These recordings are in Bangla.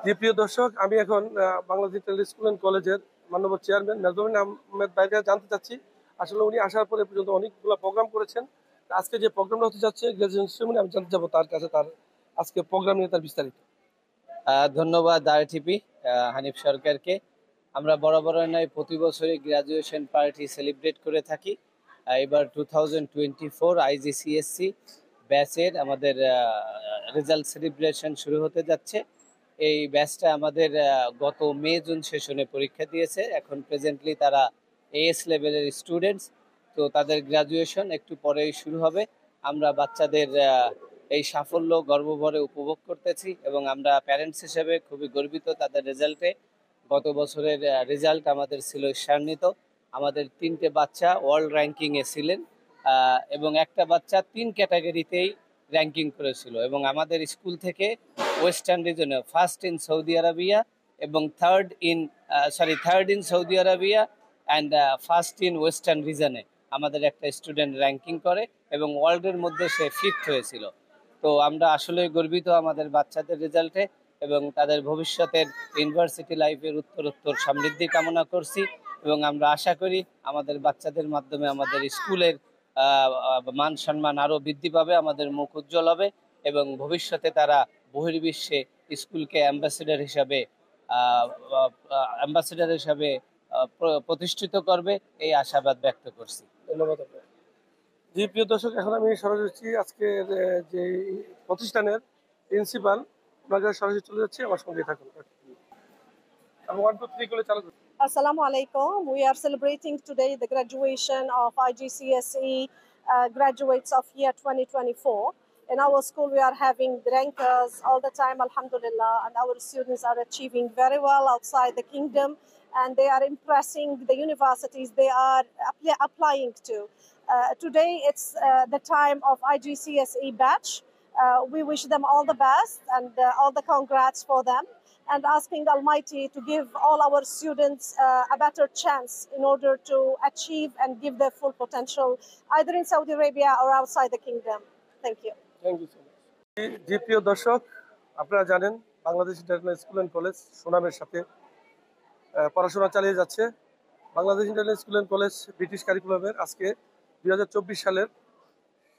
জি প্রিয় দর্শক, আমি এখন বাংলাদেশ ইন্টারন্যাশনাল স্কুল অ্যান্ড কলেজের মাননীয় চেয়ারম্যান মেজবান আহমেদ ভাইকে জানতে চাচ্ছি। আসলে উনি আসার পরে পর্যন্ত অনেকগুলো প্রোগ্রাম করেছেন। আজকে যে প্রোগ্রামটা হতে যাচ্ছে গ্রাজুয়েশন সেরেমনি, আমি জানতে যাবো তার কাছে তার আজকে প্রোগ্রাম নিয়ে তার বিস্তারিত। ধন্যবাদ আরটিপি হানিফ সরকারকে। আমরা বরাবর নয় প্রতি বছরই গ্রাজুয়েশন পার্টি সেলিব্রেট করে থাকি। এবার 2024 আইজিসিএসসি ব্যাচের আমাদের রেজাল্ট সেলিব্রেশন শুরু হতে যাচ্ছে। এই ব্যাচটা আমাদের গত মে জুন সেশনে পরীক্ষা দিয়েছে। এখন প্রেজেন্টলি তারা এএস লেভেলের স্টুডেন্টস। তো তাদের গ্রাজুয়েশন একটু পরেই শুরু হবে। আমরা বাচ্চাদের এই সাফল্য গর্বভরে উপভোগ করতেছি এবং আমরা প্যারেন্টস হিসেবে খুবই গর্বিত তাদের রেজাল্টে। গত বছরের রেজাল্ট আমাদের ছিল ঈর্ষান্বিত। আমাদের 3টে বাচ্চা ওয়ার্ল্ড র্যাঙ্কিংয়ে ছিলেন এবং একটা বাচ্চা 3 ক্যাটাগরিতেই র্যাঙ্কিং করেছিল। এবং আমাদের স্কুল থেকে ওয়েস্টার্ন রিজনে ফার্স্ট ইন সৌদি আরবিয়া এবং third in Saudi Arabia and first in western রিজনে আমাদের একটা স্টুডেন্ট র্যাঙ্কিং করে এবং ওয়ার্ল্ডের মধ্যে সে 5th হয়েছিল। তো আমরা আসলে গর্বিত আমাদের বাচ্চাদের রেজাল্টে এবং তাদের ভবিষ্যতের ইউনিভার্সিটি লাইফের উত্তরোত্তর সমৃদ্ধি কামনা করছি। এবং আমরা আশা করি আমাদের বাচ্চাদের মাধ্যমে আমাদের স্কুলের মান সম্মান আরও বৃদ্ধি পাবে, আমাদের মুখ উজ্জ্বল হবে এবং ভবিষ্যতে তারা বহির্বিশ্বে স্কুলকে অ্যাম্বাসেডার হিসাবে প্রতিষ্ঠিত করবে, এই আশাবাদ ব্যক্ত করছি। ধন্যবাদ। জি প্রিয় দর্শক, এখন আমি সরাসরি আজকের যে প্রতিষ্ঠানের প্রিন্সিপাল ওনাকে সরাসরি চলে যাচ্ছি, আমার সঙ্গে থাকুন। আমি 1 2 3 করে চালু করছি। Assalamu alaikum. We are celebrating today the graduation of IGCSE graduates of year 2024. In our school, we are having rankers all the time, alhamdulillah, and our students are achieving very well outside the kingdom, and they are impressing the universities they are applying to. Today, it's the time of IGCSE batch. We wish them all the best and all the congrats for them, and asking Almighty to give all our students a better chance in order to achieve and give their full potential, either in Saudi Arabia or outside the kingdom. Thank you. Thank you so much. জি প্রিয় দর্শক, আপনারা জানেন Bangladesh international school and college সুনামের সাথে পড়াশোনা চালিয়ে যাচ্ছে। Bangladesh international school and college British কারিকুলামের আজকে 2024 সালের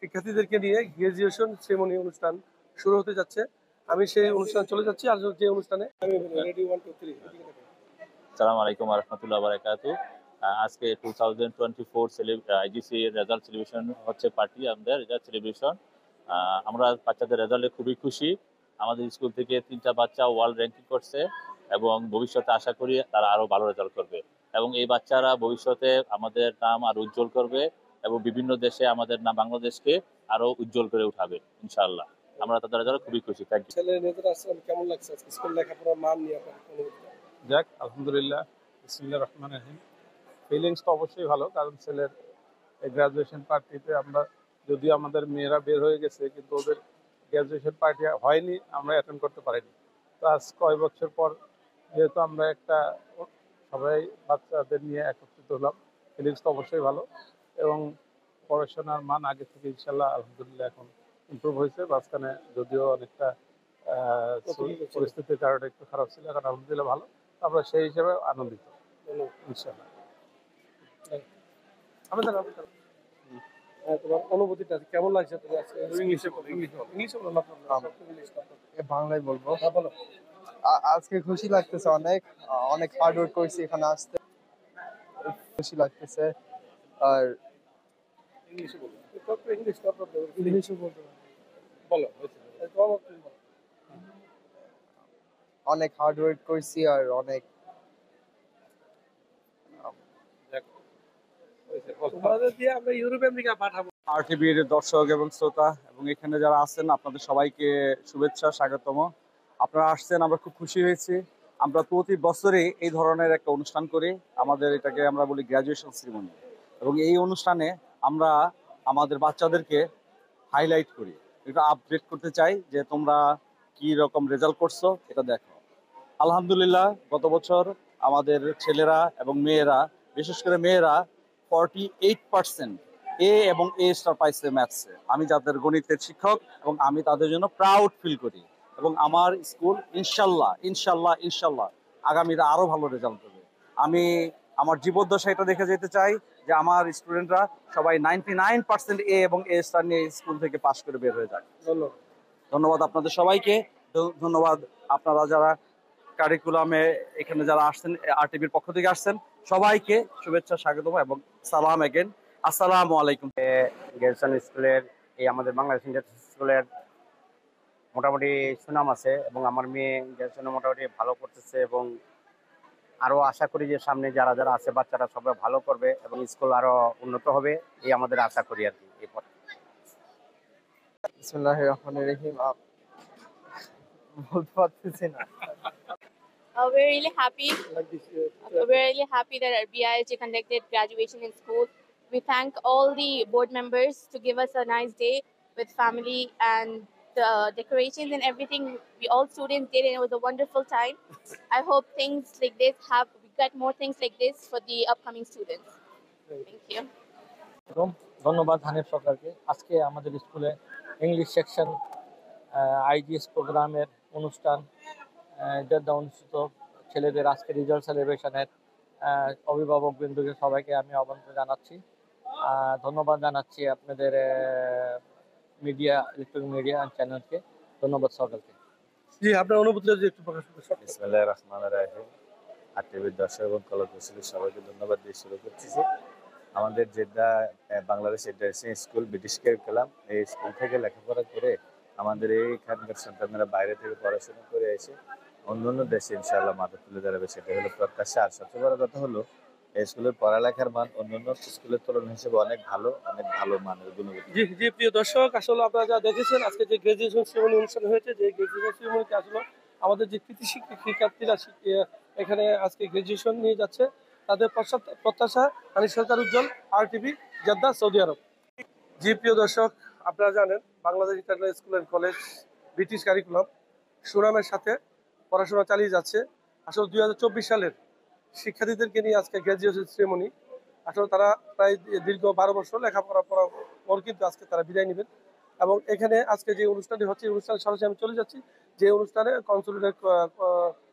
শিক্ষার্থীদেরকে নিয়ে গ্রাজুয়েশন সেরেমনি অনুষ্ঠান শুরু হতে যাচ্ছে। আমি সেই অনুষ্ঠানে চলে যাচ্ছি। আর যে অনুষ্ঠানে আমি রেডি 1 2 3। আসসালামু আলাইকুম ওয়া রাহমাতুল্লাহি ওয়া বারাকাতুহু। আজকে 2024 আইজিসি রেজাল্ট সেলিব্রেশন হচ্ছে পার্টি, আমাদের রেজাল্ট সেলিব্রেশন। আমরা বাচ্চাদের রেজাল্টে খুবই খুশি। আমাদের স্কুল থেকে 3টা বাচ্চা ওয়ার্ল্ড র্যাঙ্কিং করছে এবং ভবিষ্যতে আশা করি তারা আরো ভালো রেজাল্ট করবে এবং এই বাচ্চারা ভবিষ্যতে আমাদের নাম আরো উজ্জ্বল করবে এবং বিভিন্ন দেশে আমাদের নাম বাংলাদেশকে আরো উজ্জ্বল করে উঠাবে ইনশাআল্লাহ। আমরা তাদের রেজাল্টে খুবই খুশি। Thank you. ছেলে মেয়েদের আসলে কেমন লাগছে আজকে স্কুল লেখাপড়ার মান নিয়ে আপনার অনুভূতি? যাক, আলহামদুলিল্লাহ, বিসমিল্লাহির রহমানির রহিম। ফিলিংস তো অবশ্যই ভালো, কারণ ছেলের গ্রাজুয়েশন পার্টিতে আমরা, যদিও আমাদের মেয়েরা বের হয়ে গেছে, কিন্তু ওদের গ্রাজুয়েশন পার্টি হয়নি, আমরা অ্যাটেন্ড করতে পারিনি। তো আজ কয়েক বছর পর যেহেতু আমরা একটা সবাই বাচ্চাদের নিয়ে একত্রিত হলাম, ফিলিংস তো অবশ্যই ভালো এবং পড়াশোনার মান আগে থেকে ইনশাল্লাহ আলহামদুলিল্লাহ এখন ইমপ্রুভ হয়েছে। মাঝখানে যদিও অনেকটা পরিস্থিতির কারণে একটু খারাপ ছিল, এখন আলহামদুলিল্লাহ ভালো। আমরা সেই হিসেবে আনন্দিত ইনশাল্লাহ। তোমার অনুভূতিটা কেমন লাগছে? বাংলায় বলবো। আজকে খুশি লাগতেছে, অনেক অনেক হার্ড ওয়ার্ক করছি এখানে আসতে, খুশি লাগতেছে। আর অনেক হার্ড ওয়ার্ক করছি আর অনেক আরটিভির দর্শক এবং শ্রোতা এবং এখানে যারা আছেন আপনাদের সবাইকে শুভেচ্ছা, স্বাগতম। আপনারা আসছেন, আমরা খুব খুশি হয়েছি। আমরা প্রতি বছরই এই ধরনের একটা অনুষ্ঠান করি, আমাদের এটাকে আমরা বলি গ্র্যাজুয়েশন সেরিমনি, এবং এই অনুষ্ঠানে আমরা আমাদের বাচ্চাদেরকে হাইলাইট করি, এটা আপডেট করতে চাই যে তোমরা কি রকম রেজাল্ট করছো এটা দেখো। আলহামদুলিল্লাহ, গত বছর আমাদের ছেলেরা এবং মেয়েরা, বিশেষ করে মেয়েরা 48% এ এবং এ স্টার পাইছে ম্যাথসে। আমি যাদের গণিতের শিক্ষক এবং আমি তাদের জন্য প্রাউড ফিল করি। এবং আমার স্কুল ইনশাল্লাহ ইনশাল্লাহ ইনশাল্লাহ আগামীতে আরো ভালো রেজাল্ট করবে। আমি আমার জীবদ্দশা এটা দেখে যেতে চাই যে আমার স্টুডেন্টরা সবাই 99% এ এবং এ স্টার নিয়ে স্কুল থেকে পাশ করে বের হয়ে যায়। ধন্যবাদ। ধন্যবাদ আপনাদের সবাইকে। ধন্যবাদ আপনারা যারা কারিকুলামে এখানে যারা আসছেন, আরটিভির পক্ষ থেকে আসছেন, সবাইকে শুভেচ্ছা, স্বাগতম এবং সালাম এগেন। আসসালামু আলাইকুম। গ্র্যাজুয়েশন স্কুলের এই আমাদের বাংলাদেশ ইন্টারন্যাশনাল স্কুলের মোটামুটি সুনাম আছে এবং আমার মেয়ে গ্র্যাজুয়েশনে মোটামুটি ভালো করতেছে এবং আরো আশা করি যে সামনে যারা যারা আছে বাচ্চারা সবাই ভালো করবে এবং স্কুল আরো উন্নত হবে, এই আমাদের আশা করি আর কি। এরপর বিসমিল্লাহির রহমানির রহিম। বলতে পারতেছি না। We're really happy. We're really happy that BISG conducted graduation in school. We thank all the board members to give us a nice day with family, and the decorations and everything we all students did, and it was a wonderful time. I hope things like this we get more things like this for the upcoming students. Thank you. ধন্যবাদ হানিফ সরকারকে। আজকে আমাদের স্কুলে ইংলিশ সেকশন আইজিএস প্রোগ্রামের অনুষ্ঠান অনুষ্ঠিত। ছেলেদের আজকে রেজাল্ট সেলিব্রেশনের অভিভাবক বৃন্দকে সবাইকে আমি আমন্ত্রণ জানাচ্ছি। ধন্যবাদ জানাচ্ছি আপনাদের মিডিয়া, ইলেকট্রনিক মিডিয়া চ্যানেলকে। ধন্যবাদ সরকারকে। জি, আপনার অনুভূতিটা যদি একটু প্রকাশ করতে। বিসমিল্লাহির রহমানির রহিম। আরটিভির দর্শক এবং কলাকুশলীর সবাইকে ধন্যবাদ দিয়ে শুরু করতেছি। আমাদের Jeddah Bangladesh international school British curriculum, এই স্কুল থেকে লেখাপড়া করে আমাদের এইখানকার সন্তানরা বাইরে থেকে পড়াশোনা করে এসে অন্যান্য দেশে ইনশাআল্লাহ মাথা তুলে দাঁড়াবে, সেটা হলো প্রত্যাশা। আর সবচেয়ে বড় কথা হলো এই স্কুলের পড়ালেখার মান অন্যান্য স্কুলের তুলনা হিসেবে অনেক ভালো মানের গুণগত। জি জি, প্রিয় দর্শক, আসলে আপনারা যা দেখেছেন আজকে যে গ্রাজুয়েশন সেরেমনি অনুষ্ঠান হয়েছে, যে গ্রাজুয়েশন সেরেমনিতে আসলে আমাদের যে কৃতি শিক্ষার্থীরা এখানে আজকে গ্রাজুয়েশন নিয়ে যাচ্ছে, তাদের প্রত্যাশা হানিফ সরকার উজ্জ্বল, আরটিভি, জেদ্দা, সৌদি আরব। জি, প্রিয় দর্শক, আপনারা জানেন Bangladesh international school and college British curriculum সুনামের সাথে পড়াশোনা চালিয়ে যাচ্ছে। আসলে 2024 সালের শিক্ষার্থীদেরকে নিয়ে আজকে গ্র্যাজুয়েশন সেরেমনি। আসলে তারা প্রায় দীর্ঘ 12 বছর লেখাপড়া করার পর কিন্তু আজকে তারা বিদায় নেবেন। এবং এখানে আজকে যে অনুষ্ঠানটি হচ্ছে, এই অনুষ্ঠানে সরাসরি আমি চলে যাচ্ছি, যে অনুষ্ঠানে কনসুলেটের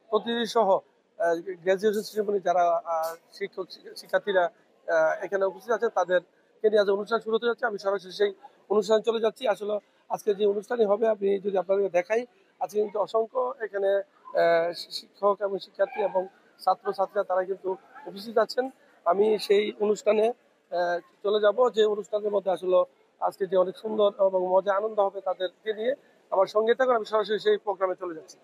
প্রতিনিধি সহ গ্র্যাজুয়েশন সেরেমনি যারা শিক্ষার্থীরা এখানে উপস্থিত আছে তাদেরকে নিয়ে আজ অনুষ্ঠান শুরু হতে যাচ্ছে। আমি সরাসরি সেই অনুষ্ঠানে চলে যাচ্ছি। আসলে আজকে যে অনুষ্ঠানই হবে, আমি যদি আপনাদেরকে দেখাই, আজকে কিন্তু অসংখ্য এখানে শিক্ষক এবং শিক্ষার্থী এবং ছাত্রছাত্রীরা তারা কিন্তু উপস্থিত আছেন। আমি সেই অনুষ্ঠানে চলে যাব, যে অনুষ্ঠানের মধ্যে আসলে আজকে যে অনেক সুন্দর এবং মজা আনন্দ হবে তাদেরকে নিয়ে। আমার সঙ্গে থাকুন, আমি সরাসরি সেই প্রোগ্রামে চলে যাচ্ছি।